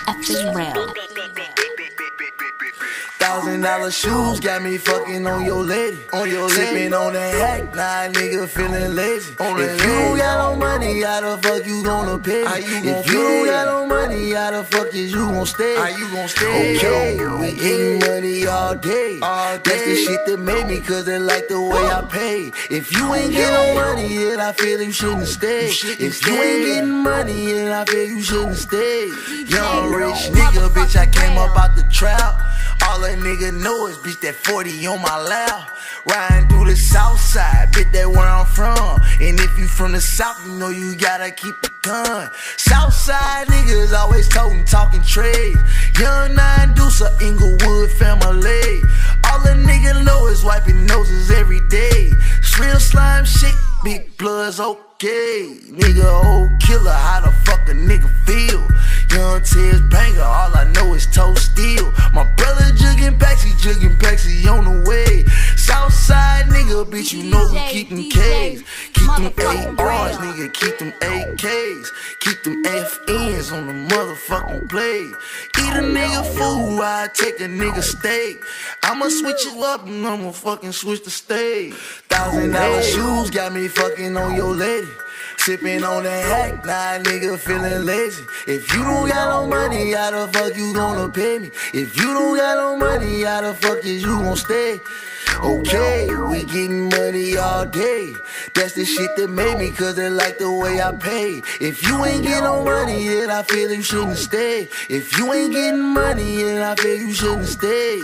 F is real. $1,000 shoes got me fucking on your lady. Sippin' on that hack, nah, nigga feeling lazy. If you don't got no money, how the fuck you gonna pay? If you don't got no money, how the fuck is you gon' stay? Okay, we getting money all day. That's the shit that made me, cause they like the way I pay. If you ain't get no money, then I feel you shouldn't stay. If you ain't getting money, then I feel you shouldn't stay. Young rich nigga, bitch, I came up out the trap. All a nigga know is bitch that 40 on my lap. Riding through the south side, bitch, that where I'm from. And if you from the south, you know you gotta keep the gun. South side niggas always talking trade. Young 9 Deucer, Inglewood family. All a nigga know is wiping noses every day. It's real slime shit, big bloods okay. Nigga old killer, how the fuck a nigga feel? Young Tez Banga, all I know is toe steel. My brother jugging Paxi on the way. Southside nigga, bitch, you know we keep them K's. Keep them ARs, nigga, keep them AKs. Keep them FNs on the motherfucking play. Eat a nigga food, I take a nigga steak. I'ma switch it up and I'ma fucking switch the stage. $1,000 shoes got me fucking on your lady. Sippin' on that hack, nah, nigga feeling lazy. If you don't got no money, how the fuck you gonna pay me? If you don't got no money, how the fuck is you gon' stay? Okay, we getting money all day. That's the shit that made me, cause they like the way I pay. If you ain't get no money, then I feel you shouldn't stay. If you ain't getting money, then I feel you shouldn't stay.